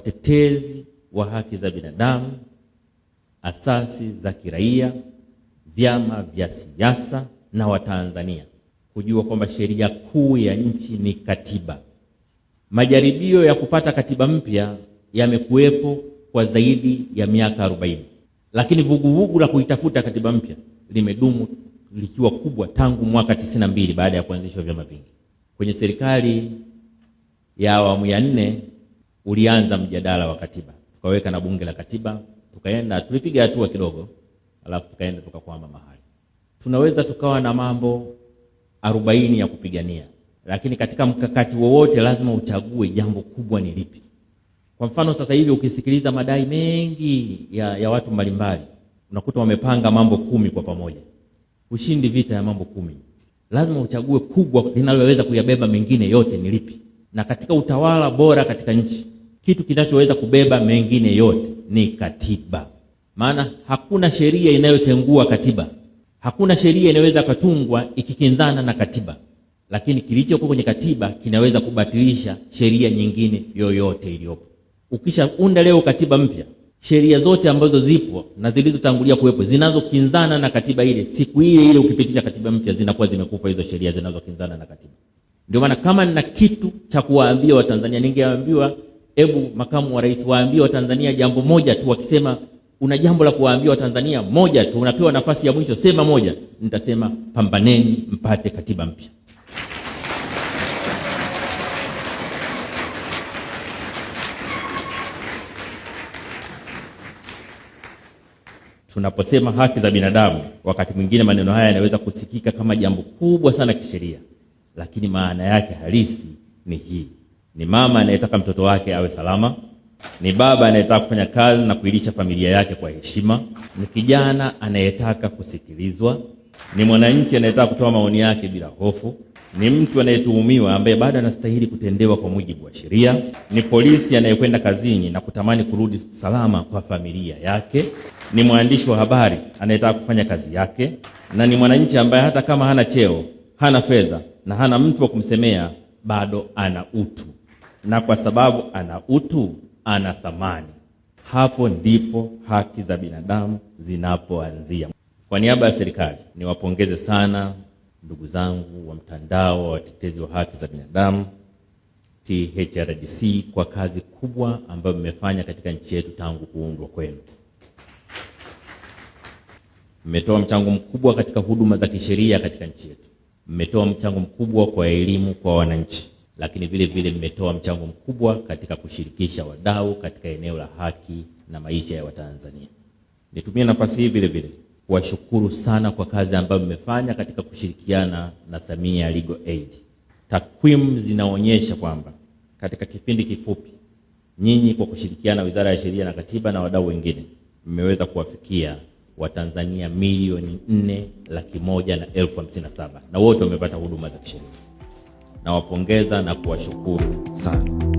watetezi wa haki za binadamu, asasi za kiraia, vyama vya siasa na Watanzania kujua kwamba sheria kuu ya nchi ni katiba. Majaribio ya kupata katiba mpya yamekuwepo kwa zaidi ya miaka 40. Lakini vuguvugu la kuitafuta katiba mpya limedumu likiwa kubwa tangu mwaka 92 baada ya kuanzishwa vyama vingi. Kwenye serikali ya awamu ya 4 ulianza mjadala wa katiba. Tukaweka na bunge la katiba, tulipiga hatua kidogo, alafu tukaenda tukakwama mahali. Tunaweza tukawa na mambo 40 ya kupigania, lakini katika mkakati wowote lazima uchague jambo kubwa ni lipi. Kwa mfano sasa hivi ukisikiliza madai mengi ya watu mbalimbali, unakuta wamepanga mambo 10 kwa pamoja. Ushindi vita ya mambo 10. Lazima uchague kubwa linaloweza kuyabeba mengine yote ni lipi. Na katika utawala bora katika nchi, kitu kinachoweza kubeba mengine yote ni katiba. Maana hakuna sheria inayotengua katiba. Hakuna sheria inaweza kutungwa ikikinzana na katiba. Lakini kilichokuwa kwenye katiba kinaweza kubatilisha sheria nyingine yoyote iliyopo. Ukishaunda leo katiba mpya, sheria zote ambazo zipo na zilizotangulia kuwepo zinazokinzana na katiba ile, siku ile ukipitisha katiba mpya zinakuwa zimekufa hizo sheria zinazokinzana na katiba. Ndio maana kama nina kitu cha kuwaambia Watanzania, ningeambiwa hebu makamu wa rais waambie Watanzania jambo moja tu. Wakisema una jambo la kuwaambia Watanzania moja tu, unapewa nafasi ya mwisho, sema moja. Nitasema pambaneni mpate katiba mpya. Tunaposema haki za binadamu, wakati mwingine maneno haya yanaweza kusikika kama jambo kubwa sana kisheria, lakini maana yake halisi ni hii. Ni mama anayetaka mtoto wake awe salama, ni baba anayetaka kufanya kazi na kuilisha familia yake kwa heshima, ni kijana anayetaka kusikilizwa, ni mwananchi anayetaka kutoa maoni yake bila hofu, ni mtu anayetuhumiwa ambaye bado anastahili kutendewa kwa mujibu wa sheria, ni polisi anayekwenda kazini na kutamani kurudi salama kwa familia yake, ni mwandishi wa habari anayetaka kufanya kazi yake, na ni mwananchi ambaye hata kama hana cheo, hana fedha na hana mtu wa kumsemea, bado ana utu. Na kwa sababu ana utu, ana thamani. Hapo ndipo haki za binadamu zinapoanzia. Kwa niaba ya serikali, niwapongeze sana ndugu zangu wa mtandao wa watetezi wa haki za binadamu THRDC kwa kazi kubwa ambayo mmefanya katika nchi yetu tangu kuundwa kwenu. Mmetoa mchango mkubwa katika huduma za kisheria katika nchi yetu. Mmetoa mchango mkubwa kwa elimu kwa wananchi, lakini vile vile mmetoa mchango mkubwa katika kushirikisha wadau katika eneo la haki na maisha ya Watanzania. Nitumie nafasi hii vile vile kuwashukuru sana kwa kazi ambayo mmefanya katika kushirikiana na Samia Legal Aid. Takwimu zinaonyesha kwamba katika kipindi kifupi, nyinyi kwa kushirikiana na Wizara ya Sheria na Katiba na wadau wengine, mmeweza kuwafikia Watanzania 4,157,000 na wote wamepata huduma za kisheria. Nawapongeza na kuwashukuru sana.